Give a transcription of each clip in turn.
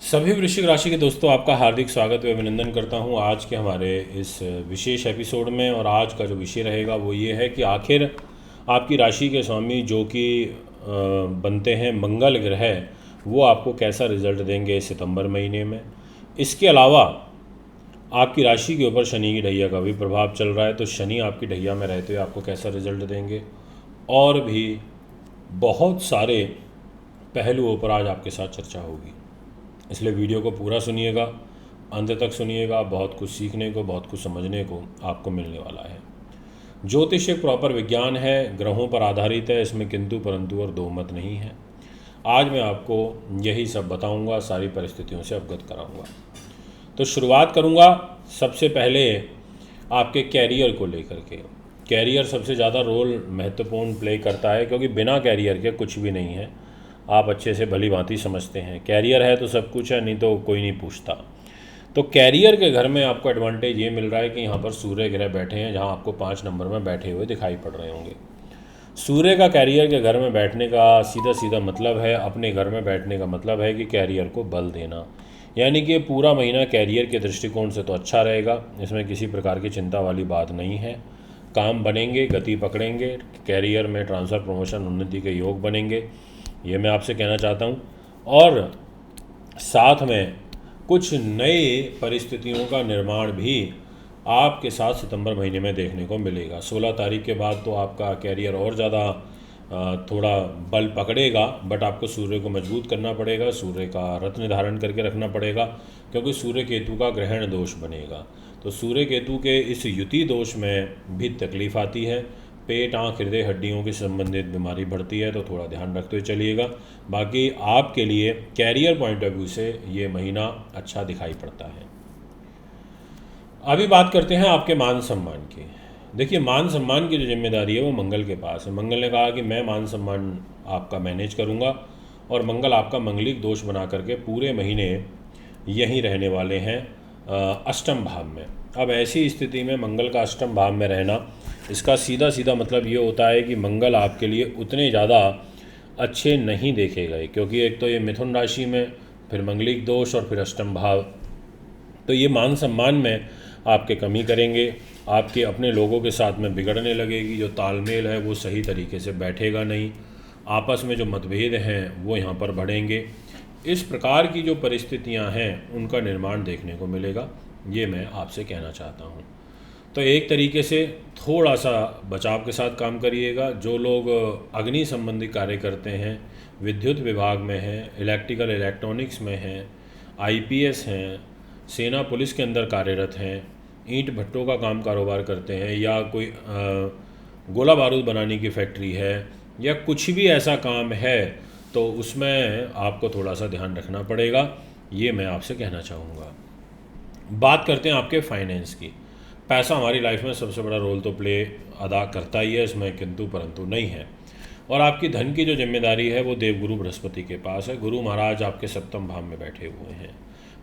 सभी वृश्चिक राशि के दोस्तों, आपका हार्दिक स्वागत व अभिनंदन करता हूं आज के हमारे इस विशेष एपिसोड में। और आज का जो विषय रहेगा वो ये है कि आखिर आपकी राशि के स्वामी जो कि बनते हैं मंगल ग्रह, वो आपको कैसा रिजल्ट देंगे इस सितंबर महीने में। इसके अलावा आपकी राशि के ऊपर शनि की ढैया का भी प्रभाव चल रहा है, तो शनि आपकी ढैया में रहते हुए आपको कैसा रिजल्ट देंगे, और भी बहुत सारे पहलुओं पर आज आपके साथ चर्चा होगी। इसलिए वीडियो को पूरा सुनिएगा, अंत तक सुनिएगा। बहुत कुछ सीखने को, बहुत कुछ समझने को आपको मिलने वाला है। ज्योतिष एक प्रॉपर विज्ञान है, ग्रहों पर आधारित है, इसमें किंतु परंतु और दो मत नहीं है। आज मैं आपको यही सब बताऊंगा, सारी परिस्थितियों से अवगत कराऊंगा। तो शुरुआत करूंगा सबसे पहले आपके कैरियर को लेकर के। कैरियर सबसे ज़्यादा रोल महत्वपूर्ण प्ले करता है, क्योंकि बिना कैरियर के कुछ भी नहीं है। आप अच्छे से भली भांति समझते हैं, कैरियर है तो सब कुछ है, नहीं तो कोई नहीं पूछता। तो कैरियर के घर में आपको एडवांटेज ये मिल रहा है कि यहाँ पर सूर्य ग्रह बैठे हैं, जहाँ आपको 5 नंबर में बैठे हुए दिखाई पड़ रहे होंगे। सूर्य का कैरियर के घर में बैठने का सीधा सीधा मतलब है, अपने घर में बैठने का मतलब है कि कैरियर को बल देना। यानी कि पूरा महीना कैरियर के दृष्टिकोण से तो अच्छा रहेगा, इसमें किसी प्रकार की चिंता वाली बात नहीं है। काम बनेंगे, गति पकड़ेंगे, कैरियर में ट्रांसफ़र, प्रमोशन, उन्नति के योग बनेंगे, ये मैं आपसे कहना चाहता हूँ। और साथ में कुछ नए परिस्थितियों का निर्माण भी आपके साथ सितंबर महीने में देखने को मिलेगा। 16 तारीख के बाद तो आपका कैरियर और ज़्यादा थोड़ा बल पकड़ेगा, बट आपको सूर्य को मजबूत करना पड़ेगा, सूर्य का रत्न धारण करके रखना पड़ेगा, क्योंकि सूर्य केतु का ग्रहण दोष बनेगा। तो सूर्य केतु के इस युति दोष में भी तकलीफ आती है। पेट, आँख, हृदय, हड्डियों की संबंधित बीमारी बढ़ती है, तो थोड़ा ध्यान रखते हुए चलिएगा। बाकी आपके लिए कैरियर पॉइंट ऑफ व्यू से ये महीना अच्छा दिखाई पड़ता है। अभी बात करते हैं आपके मान सम्मान की। देखिए, मान सम्मान की जो जिम्मेदारी है वो मंगल के पास है। मंगल ने कहा कि मैं मान सम्मान आपका मैनेज करूंगा, और मंगल आपका मंगलिक दोष बना करके पूरे महीने यहीं रहने वाले हैं अष्टम भाव में। अब ऐसी स्थिति में मंगल का अष्टम भाव में रहना, इसका सीधा सीधा मतलब ये होता है कि मंगल आपके लिए उतने ज़्यादा अच्छे नहीं देखे गए, क्योंकि एक तो ये मिथुन राशि में, फिर मंगलिक दोष, और फिर अष्टम भाव। तो ये मान सम्मान में आपके कमी करेंगे, आपके अपने लोगों के साथ में बिगड़ने लगेगी, जो तालमेल है वो सही तरीके से बैठेगा नहीं, आपस में जो मतभेद हैं वो यहाँ पर बढ़ेंगे। इस प्रकार की जो परिस्थितियाँ हैं उनका निर्माण देखने को मिलेगा, ये मैं आपसे कहना चाहता हूँ। तो एक तरीके से थोड़ा सा बचाव के साथ काम करिएगा। जो लोग अग्नि संबंधी कार्य करते हैं, विद्युत विभाग में हैं, इलेक्ट्रिकल इलेक्ट्रॉनिक्स में हैं, आईपीएस हैं, सेना पुलिस के अंदर कार्यरत हैं, ईंट भट्टों का काम कारोबार करते हैं, या कोई गोला बारूद बनाने की फैक्ट्री है, या कुछ भी ऐसा काम है, तो उसमें आपको थोड़ा सा ध्यान रखना पड़ेगा, ये मैं आपसे कहना चाहूँगा। बात करते हैं आपके फाइनेंस की। पैसा हमारी लाइफ में सबसे बड़ा रोल तो प्ले अदा करता ही है, इसमें किंतु परंतु नहीं है। और आपकी धन की जो जिम्मेदारी है वो देवगुरु बृहस्पति के पास है। गुरु महाराज आपके सप्तम भाव में बैठे हुए हैं,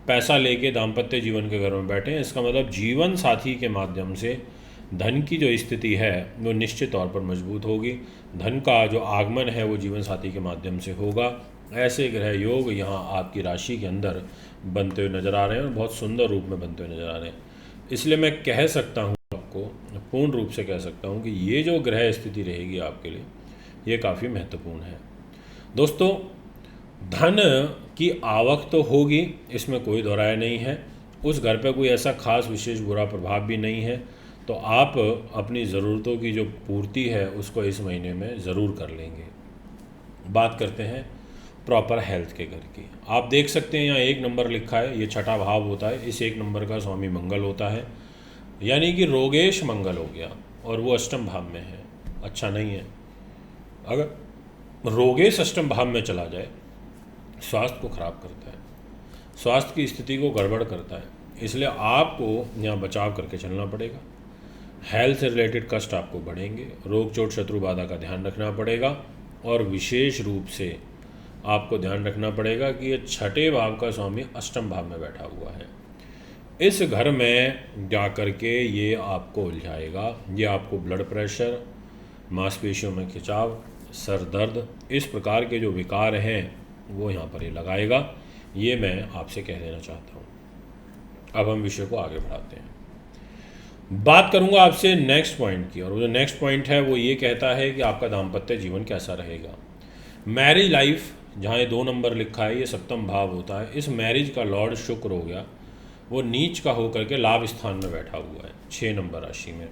पैसा लेके दाम्पत्य जीवन के घर में बैठे हैं। इसका मतलब जीवन साथी के माध्यम से धन की जो स्थिति है वो निश्चित तौर पर मजबूत होगी। धन का जो आगमन है वो जीवन साथी के माध्यम से होगा। ऐसे ग्रह योग यहाँ आपकी राशि के अंदर बनते हुए नज़र आ रहे हैं, और बहुत सुंदर रूप में बनते हुए नज़र आ रहे हैं। इसलिए मैं कह सकता हूँ, आपको पूर्ण रूप से कह सकता हूँ कि ये जो ग्रह स्थिति रहेगी आपके लिए, ये काफ़ी महत्वपूर्ण है। दोस्तों, धन की आवक तो होगी, इसमें कोई दो राय नहीं है। उस घर पे कोई ऐसा खास विशेष बुरा प्रभाव भी नहीं है, तो आप अपनी ज़रूरतों की जो पूर्ति है उसको इस महीने में ज़रूर कर लेंगे। बात करते हैं प्रॉपर हेल्थ के घर की। आप देख सकते हैं यहाँ 1 नंबर लिखा है, ये छठा भाव होता है। इस 1 नंबर का स्वामी मंगल होता है, यानी कि रोगेश मंगल हो गया, और वो अष्टम भाव में है। अच्छा नहीं है। अगर रोगेश अष्टम भाव में चला जाए, स्वास्थ्य को खराब करता है, स्वास्थ्य की स्थिति को गड़बड़ करता है। इसलिए आपको यहाँ बचाव करके चलना पड़ेगा। हेल्थ से रिलेटेड कष्ट आपको बढ़ेंगे, रोग चोट शत्रु बाधा का ध्यान रखना पड़ेगा, और विशेष रूप से आपको ध्यान रखना पड़ेगा कि ये छठे भाव का स्वामी अष्टम भाव में बैठा हुआ है। इस घर में जा कर के ये आपको उलझाएगा, ये आपको ब्लड प्रेशर, मांसपेशियों में खिंचाव, सर दर्द, इस प्रकार के जो विकार हैं वो यहाँ पर ये लगाएगा। ये मैं आपसे कह देना चाहता हूँ। अब हम विषय को आगे बढ़ाते हैं। बात करूंगा आपसे नेक्स्ट पॉइंट की, और वो जो नेक्स्ट पॉइंट है वो ये कहता है कि आपका दाम्पत्य जीवन कैसा रहेगा। मैरिज लाइफ, जहाँ ये 2 नंबर लिखा है, ये सप्तम भाव होता है। इस मैरिज का लॉर्ड शुक्र हो गया, वो नीच का होकर के लाभ स्थान में बैठा हुआ है 6 नंबर राशि में,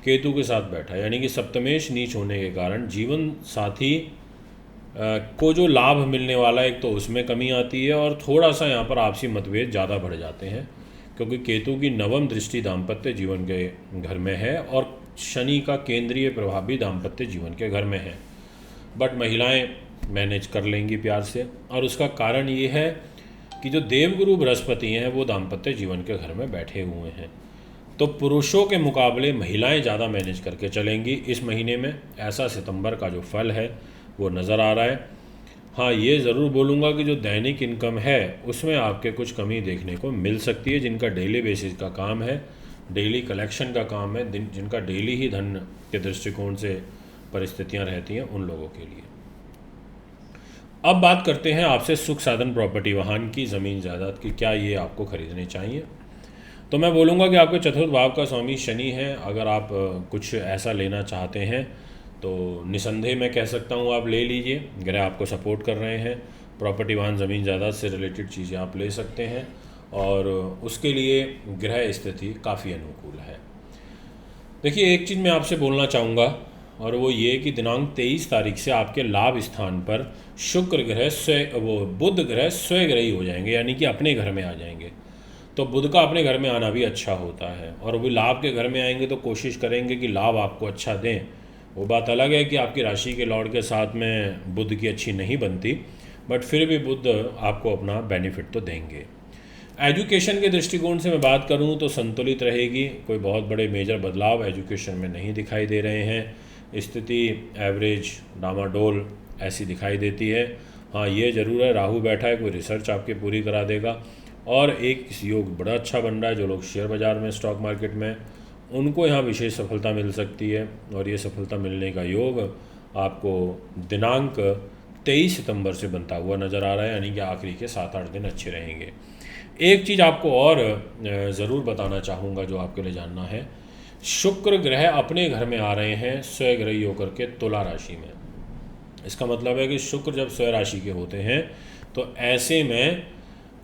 केतु के साथ बैठा है। यानी कि सप्तमेश नीच होने के कारण जीवन साथी को जो लाभ मिलने वाला है, एक तो उसमें कमी आती है, और थोड़ा सा यहाँ पर आपसी मतभेद ज़्यादा बढ़ जाते हैं, क्योंकि केतु की नवम दृष्टि दाम्पत्य जीवन के घर में है, और शनि का केंद्रीय प्रभाव भी दाम्पत्य जीवन के घर में है। बट महिलाएं मैनेज कर लेंगी प्यार से, और उसका कारण ये है कि जो देवगुरु बृहस्पति हैं वो दाम्पत्य जीवन के घर में बैठे हुए हैं। तो पुरुषों के मुकाबले महिलाएं ज़्यादा मैनेज करके चलेंगी इस महीने में। ऐसा सितंबर का जो फल है वो नज़र आ रहा है। हाँ, ये ज़रूर बोलूँगा कि जो दैनिक इनकम है उसमें आपके कुछ कमी देखने को मिल सकती है। जिनका डेली बेसिस का काम है, डेली कलेक्शन का काम है, जिनका डेली ही धन के दृष्टिकोण से परिस्थितियाँ रहती हैं, उन लोगों के लिए। अब बात करते हैं आपसे सुख साधन, प्रॉपर्टी, वाहन की, ज़मीन जायदाद की, क्या ये आपको खरीदने चाहिए। तो मैं बोलूँगा कि आपके चतुर्थ भाव का स्वामी शनि है। अगर आप कुछ ऐसा लेना चाहते हैं तो निसंदेह मैं कह सकता हूँ आप ले लीजिए। ग्रह आपको सपोर्ट कर रहे हैं। प्रॉपर्टी, वाहन, ज़मीन जायदाद से रिलेटेड चीज़ें आप ले सकते हैं, और उसके लिए ग्रह स्थिति काफ़ी अनुकूल है। देखिए, एक चीज़ मैं आपसे बोलना चाहूँगा, और वो ये कि दिनांक 23 तारीख से आपके लाभ स्थान पर शुक्र ग्रह बुध ग्रह स्वग्रही हो जाएंगे, यानी कि अपने घर में आ जाएंगे। तो बुध का अपने घर में आना भी अच्छा होता है, और वो लाभ के घर में आएंगे तो कोशिश करेंगे कि लाभ आपको अच्छा दें। वो बात अलग है कि आपकी राशि के लॉर्ड के साथ में बुध की अच्छी नहीं बनती, बट फिर भी बुध आपको अपना बेनिफिट तो देंगे। एजुकेशन के दृष्टिकोण से मैं बात करूं तो संतुलित रहेगी। कोई बहुत बड़े मेजर बदलाव एजुकेशन में नहीं दिखाई दे रहे हैं। स्थिति एवरेज, डामाडोल ऐसी दिखाई देती है। हाँ, ये ज़रूर है, राहु बैठा है, कोई रिसर्च आपके पूरी करा देगा, और एक योग बड़ा अच्छा बन रहा है। जो लोग शेयर बाज़ार में, स्टॉक मार्केट में, उनको यहाँ विशेष सफलता मिल सकती है, और ये सफलता मिलने का योग आपको दिनांक 23 सितंबर से बनता हुआ नज़र आ रहा है, यानी कि आखिरी के 7-8 दिन अच्छे रहेंगे। एक चीज़ आपको और ज़रूर बताना चाहूँगा जो आपके लिए जानना है, शुक्र ग्रह अपने घर में आ रहे हैं स्वग्रही होकर के तुला राशि में। इसका मतलब है कि शुक्र जब स्व राशि के होते हैं तो ऐसे में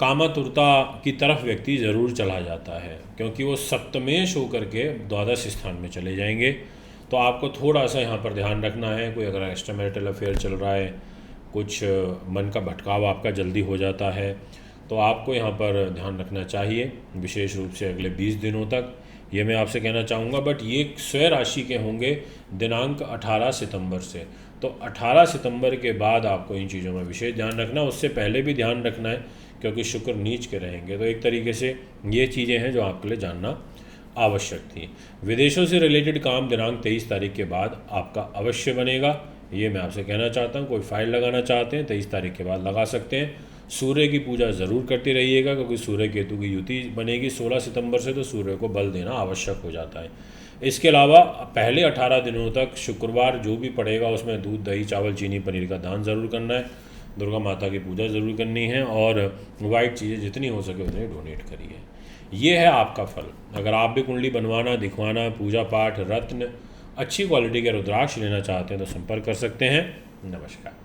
कामातुरता की तरफ व्यक्ति ज़रूर चला जाता है, क्योंकि वो सप्तमेश होकर के द्वादश स्थान में चले जाएंगे। तो आपको थोड़ा सा यहाँ पर ध्यान रखना है। कोई अगर एक्स्ट्रा मैरिटल अफेयर चल रहा है, कुछ मन का भटकाव आपका जल्दी हो जाता है, तो आपको यहाँ पर ध्यान रखना चाहिए, विशेष रूप से अगले 20 दिनों तक, ये मैं आपसे कहना चाहूँगा। बट ये स्व राशि के होंगे दिनांक 18 सितंबर से, तो 18 सितंबर के बाद आपको इन चीज़ों में विशेष ध्यान रखना। उससे पहले भी ध्यान रखना है, क्योंकि शुक्र नीच के रहेंगे। तो एक तरीके से ये चीज़ें हैं जो आपके लिए जानना आवश्यक थी। विदेशों से रिलेटेड काम दिनांक 23 तारीख के बाद आपका अवश्य बनेगा, ये मैं आपसे कहना चाहता हूँ। कोई फाइल लगाना चाहते हैं 23 तारीख के बाद लगा सकते हैं। सूर्य की पूजा ज़रूर करते रहिएगा, क्योंकि सूर्य केतु की युति बनेगी 16 सितंबर से, तो सूर्य को बल देना आवश्यक हो जाता है। इसके अलावा पहले 18 दिनों तक शुक्रवार जो भी पड़ेगा उसमें दूध, दही, चावल, चीनी, पनीर का दान ज़रूर करना है। दुर्गा माता की पूजा ज़रूर करनी है, और वाइट चीज़ें जितनी हो सके उतनी डोनेट करिए। ये है आपका फल। अगर आप भी कुंडली बनवाना, दिखवाना, पूजा पाठ, रत्न, अच्छी क्वालिटी के रुद्राक्ष लेना चाहते हैं तो संपर्क कर सकते हैं। नमस्कार।